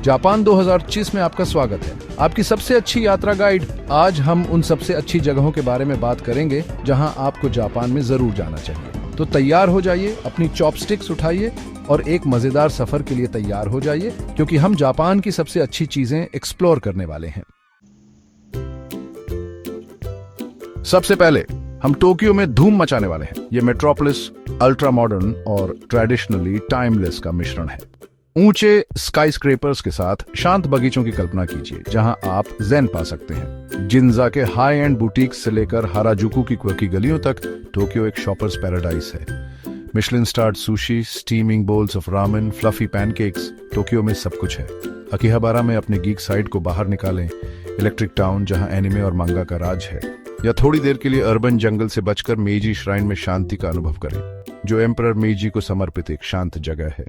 Japan 2025 में आपका स्वागत है। आपकी सबसे अच्छी यात्रा गाइड। आज हम उन सबसे अच्छी जगहों के बारे में बात करेंगे जहां आपको जापान में जरूर जाना चाहिए। तो तैयार हो जाइए, अपनी चॉपस्टिक्स उठाइए और एक मजेदार सफर के लिए तैयार हो जाइए, क्योंकि हम जापान की सबसे अच्छी चीजें एक्सप्लोर करने वाले हैं। सबसे पहले हम टोक्यो में धूम मचाने वाले हैं। ये मेट्रोपोलिस अल्ट्रा मॉडर्न और ट्रेडिशनली टाइमलेस का मिश्रण है। ऊंचे स्काईस्क्रेपर्स के साथ शांत बगीचों की कल्पना कीजिए जहां आप ज़ेन पा सकते हैं। जिन्जा के हाई एंड बुटीक्स से लेकर हाराजुकु की क्वर्की गलियों तक टोक्यो एक शॉपर्स पैराडाइज है। Michelin starred sushi, steaming bowls of ramen, fluffy pancakes, Tokyo में सब कुछ है। अकीहाबारा में अपने गीक साइड को बाहर निकालें, इलेक्ट्रिक टाउन जहां एनिमे और मांगा का राज है। या थोड़ी देर के लिए अर्बन जंगल से बचकर मेiji श्राइन में शांति का अनुभव करें, जो एम्परर मेiji को समर्पित एक शांत जगह है।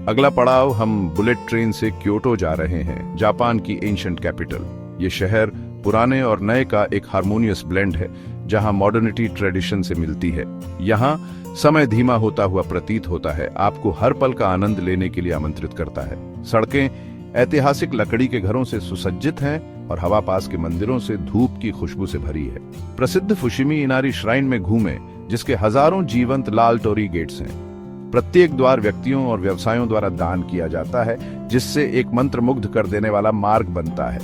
अगला पड़ाव, हम बुलेट ट्रेन से क्योटो जा रहे हैं, जापान की एंशिएंट कैपिटल। ये शहर पुराने और नए का एक हार्मोनियस ब्लेंड है, जहां मॉडर्निटी ट्रेडिशन से मिलती है। यहाँ समय धीमा होता हुआ प्रतीत होता है, आपको हर पल का आनंद लेने के लिए आमंत्रित करता है। सड़कें ऐतिहासिक लकड़ी के घरों से सुसज्जित हैं और हवा पास के मंदिरों से धूप की खुशबू से भरी है। प्रसिद्ध फुशिमी इनारी श्राइन में घूमें, जिसके हजारों जीवंत लाल टोरी गेट्स हैं। प्रत्येक द्वार व्यक्तियों और व्यवसायों द्वारा दान किया जाता है, जिससे एक मंत्रमुग्ध कर देने वाला मार्ग बनता है।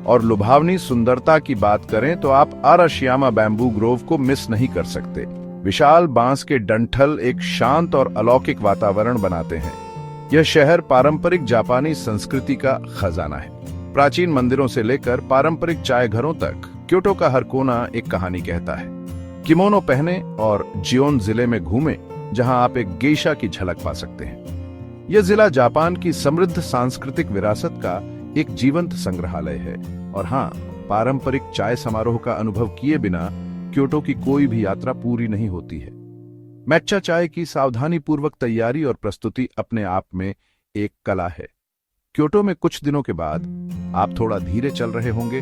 और लुभावनी सुंदरता की बात करें तो आप आराशियामा बैम्बू ग्रोव को मिस नहीं कर सकते। विशाल बांस के डंठल एक शांत और अलौकिक वातावरण बनाते हैं। यह शहर पारंपरिक जापानी संस्कृति का खजाना है। प्राचीन मंदिरों से लेकर पारंपरिक चाय घरों तक क्योटो का हर कोना एक कहानी कहता है। किमोनो पहने और जियोन जिले में घूमें, जहां आप एक गेइशा की झलक पा सकते हैं। यह जिला जापान की समृद्ध सांस्कृतिक विरासत का एक जीवंत संग्रहालय है। और हां, पारंपरिक चाय समारोह का अनुभव किए बिना क्योटो की कोई भी यात्रा पूरी नहीं होती है। मैच्चा चाय की सावधानी पूर्वक तैयारी और प्रस्तुति अपने आप में एक कला है। क्योटो में कुछ दिनों के बाद आप थोड़ा धीरे चल रहे होंगे,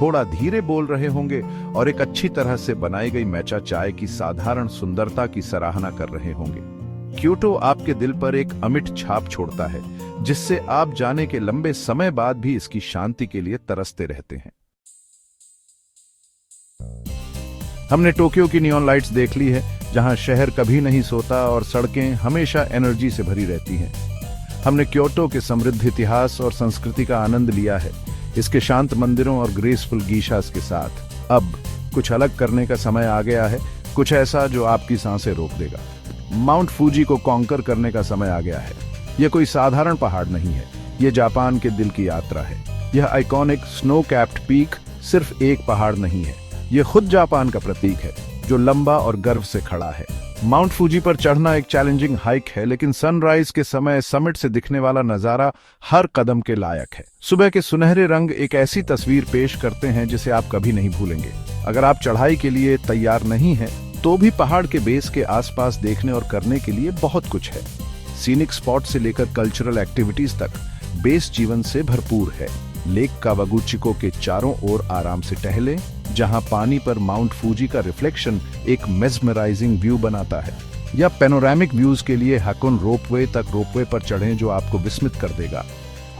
थोड़ा धीरे बोल रहे होंगे और एक अच्छी तरह से बनाई गई मैचा चाय की साधारण सुंदरता की सराहना कर रहे होंगे। क्योटो आपके दिल पर एक अमिट छाप छोड़ता है, जिससे आप जाने के लंबे समय बाद भी इसकी शांति के लिए तरसते रहते हैं। हमने टोक्यो की नियॉन लाइट्स देख ली है, जहां शहर कभी नहीं सोता और सड़कें हमेशा एनर्जी से भरी रहती हैं। हमने क्योटो के समृद्ध इतिहास और संस्कृति का आनंद लिया है, इसके शांत मंदिरों और ग्रेसफुल गीशास के साथ। अब कुछ अलग करने का समय आ गया है, कुछ ऐसा जो आपकी सांसें रोक देगा। माउंट फूजी को कॉन्कर करने का समय आ गया है। यह कोई साधारण पहाड़ नहीं है, यह जापान के दिल की यात्रा है। यह आइकॉनिक स्नो कैप्ड पीक सिर्फ एक पहाड़ नहीं है, यह खुद जापान का प्रतीक है, जो लंबा और गर्व से खड़ा है। माउंट फूजी पर चढ़ना एक चैलेंजिंग हाइक है, लेकिन सनराइज के समय समिट से दिखने वाला नजारा हर कदम के लायक है। सुबह के सुनहरे रंग एक ऐसी तस्वीर पेश करते हैं जिसे आप कभी नहीं भूलेंगे। अगर आप चढ़ाई के लिए तैयार नहीं हैं, तो भी पहाड़ के बेस के आसपास देखने और करने के लिए बहुत कुछ है। सीनिक स्पॉट से लेकर कल्चरल एक्टिविटीज तक बेस जीवन से भरपूर है। लेक कावागुचिको के चारों ओर आराम से टहलें, जहां पानी पर माउंट फूजी का रिफ्लेक्शन एक मेस्मराइजिंग व्यू बनाता है। या पेनोरामिक व्यूज के लिए हाकुन रोपवे तक रोपवे पर चढ़ें, जो आपको विस्मित कर देगा।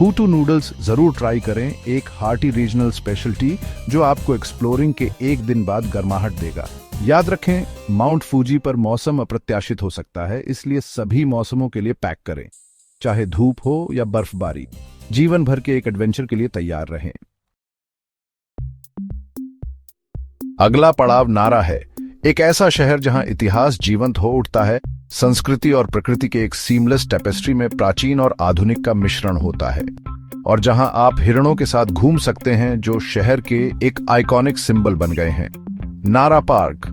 हुटू नूडल्स जरूर ट्राई करें, एक हार्टी रीजनल स्पेशलिटी जो आपको एक्सप्लोरिंग के एक दिन बाद गर्माहट देगा। याद रखें, माउंट फूजी पर मौसम अप्रत्याशित हो सकता है, इसलिए सभी मौसमों के लिए पैक करें, चाहे धूप हो या बर्फबारी। जीवन भर के एक एडवेंचर के लिए तैयार रहें। अगला पड़ाव नारा है, एक ऐसा शहर जहां इतिहास जीवंत हो उठता है। संस्कृति और प्रकृति के एक सीमलेस टेपेस्ट्री में प्राचीन और आधुनिक का मिश्रण होता है, और जहां आप हिरणों के साथ घूम सकते हैं, जो शहर के एक आइकॉनिक सिंबल बन गए हैं। नारा पार्क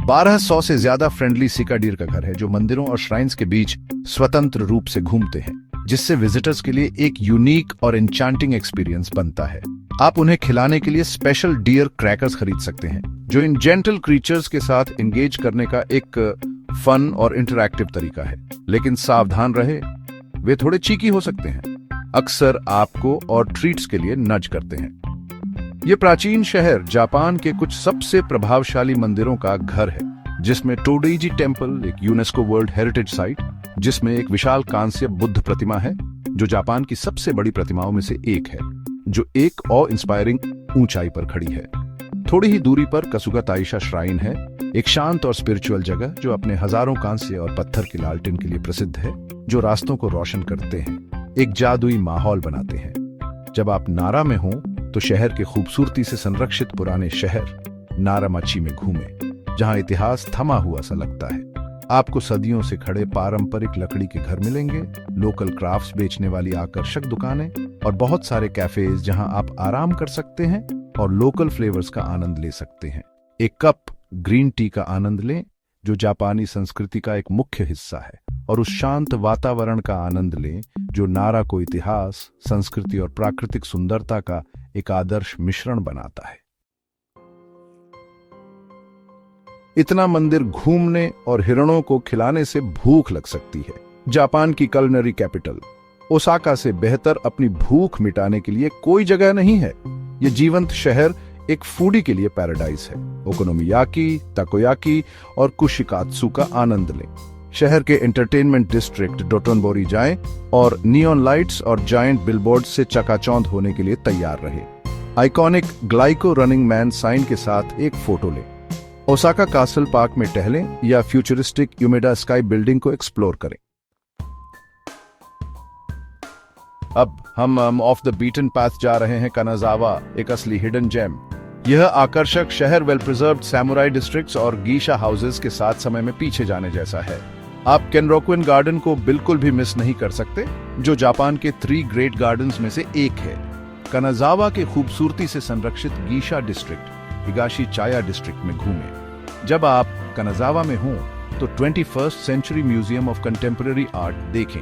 1200 से ज्यादा फ्रेंडली सिकाडीर का घर है, जो मंदिरों और श्राइन्स के बीच स्वतंत्र रूप से घूमते हैं, जिससे विजिटर्स के लिए एक यूनिक और एन्चांटिंग एक्सपीरियंस बनता है। आप उन्हें खिलाने के लिए स्पेशल डियर क्रैकर्स खरीद सकते हैं, जो इन जेंटल क्रीचर्स के साथ एंगेज करने का एक फन और इंटरैक्टिव तरीका है। लेकिन सावधान रहे, वे थोड़े चीकी हो सकते हैं, अक्सर आपको और ट्रीट्स के लिए नज करते हैं। ये प्राचीन शहर जापान के कुछ सबसे प्रभावशाली मंदिरों का घर है, जिसमें टोडेइजी टेम्पल, एक यूनेस्को वर्ल्ड हेरिटेज साइट, जिसमें एक विशाल कांस्य बुद्ध प्रतिमा है जो जापान की सबसे बड़ी प्रतिमाओं में से एक है, जो एक ऑ इंस्पायरिंग ऊंचाई पर खड़ी है। थोड़ी ही दूरी पर कसुगा ताइशा श्राइन है, एक शांत और स्पिरिचुअल जगह जो अपने हजारों कांस्य और पत्थर की लालटेन के लिए प्रसिद्ध है, जो रास्तों को रोशन करते हैं, एक जादुई माहौल बनाते हैं। जब आप नारा में हो तो शहर के खूबसूरती से संरक्षित पुराने शहर नारामाची में घूमें, जहां इतिहास थमा हुआ सा लगता है। आपको सदियों से खड़े पारंपरिक लकड़ी के घर मिलेंगे, लोकल क्राफ्ट्स बेचने वाली आकर्षक दुकानें और बहुत सारे कैफेज जहां आप आराम कर सकते हैं और लोकल फ्लेवर्स का आनंद ले सकते हैं। एक कप ग्रीन टी का आनंद लें जो जापानी संस्कृति का एक मुख्य हिस्सा है, और उस शांत वातावरण का आनंद लें जो नारा को इतिहास, संस्कृति और प्राकृतिक सुंदरता का एक आदर्श मिश्रण बनाता है। इतना मंदिर घूमने और हिरणों को खिलाने से भूख लग सकती है। जापान की कुलिनरी कैपिटल ओसाका से बेहतर अपनी भूख मिटाने के लिए कोई जगह नहीं है। ये जीवंत शहर एक फूडी के लिए पैराडाइज है। ओकोनोमियाकी, ताकोयाकी और कुशिकात्सु का आनंद लें। शहर के एंटरटेनमेंट डिस्ट्रिक्ट डोटोनबोरी जाएं और नियॉन लाइट्स और जायंट बिलबोर्ड से चकाचौंध होने के लिए तैयार रहे। Iconic Glico running man sign के साथ एक फोटो लें। ओसाका कासल पार्क में टहलें या फ्यूचरिस्टिक यूमेडा स्काई बिल्डिंग को एक्सप्लोर करें। अब हम ऑफ द बीटन पाथ जा रहे हैं कानाजावा, एक असली हिडन जेम। यह आकर्षक शहर वेल प्रिजर्व्ड सैमुराई डिस्ट्रिक्ट्स और गीशा हाउसेस के साथ समय में पीछे जाने जैसा है। आप केनरोकुइन गार्डन को बिल्कुल भी मिस नहीं कर सकते, जो जापान के 3 ग्रेट गार्डन्स में से एक है। कानाजावा के खूबसूरती से संरक्षित geisha district Higashi Chaya district में घूमें। जब आप कानाजावा में हों तो 21st century museum of contemporary art देखें।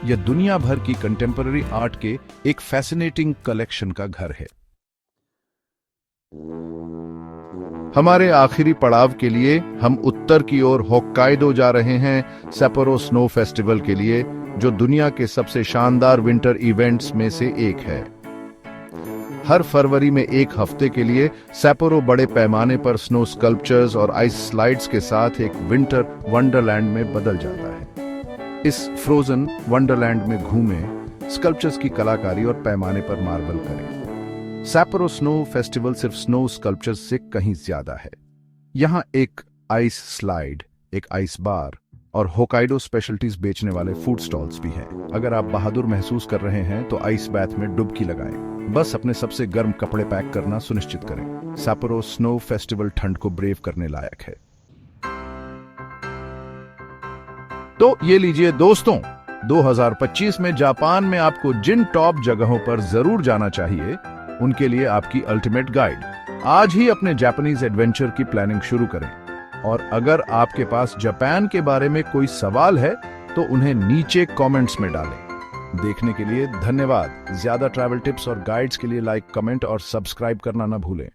यह दुनिया भर की कंटेम्पररी आर्ट के एक फैसिनेटिंग कलेक्शन का घर है। हमारे आखिरी पड़ाव के लिए हम उत्तर की ओर होक्काइडो जा रहे हैं, सैपोरो स्नो फेस्टिवल के लिए, जो दुनिया के सबसे शानदार विंटर इवेंट्स में से एक है। हर फरवरी में एक हफ्ते के लिए सैपोरो बड़े पैमाने पर स्नो स्कल्पचर्स और आइस स्लाइड्स के साथ एक विंटर वंडरलैंड में बदल जाता है। इस फ्रोजन वंडरलैंड में घूमें, स्कल्पचर्स की कलाकारी और पैमाने पर मार्वल करें। सैपोरो स्नो फेस्टिवल सिर्फ स्नो स्कल्पचर्स से कहीं ज्यादा है। यहाँ एक आइस स्लाइड, एक आइस बार और होकाइडो स्पेशलिटीज बेचने वाले फूड स्टॉल्स भी हैं। अगर आप बहादुर महसूस कर रहे हैं तो आइस बैथ में डुबकी लगाएं। बस अपने सबसे गर्म कपड़े पैक करना सुनिश्चित करें। सैपोरो स्नो फेस्टिवल ठंड को ब्रेव करने लायक है। तो ये लीजिए दोस्तों, 2025 में जापान में आपको जिन टॉप जगहों पर जरूर जाना चाहिए, उनके लिए आपकी अल्टीमेट गाइड। आज ही अपने जापानीज एडवेंचर की प्लानिंग शुरू करें, और अगर आपके पास जापान के बारे में कोई सवाल है तो उन्हें नीचे कमेंट्स में डालें। देखने के लिए धन्यवाद। ज्यादा ट्रैवल टिप्स और गाइड्स के लिए लाइक, कमेंट और सब्सक्राइब करना न भूलें।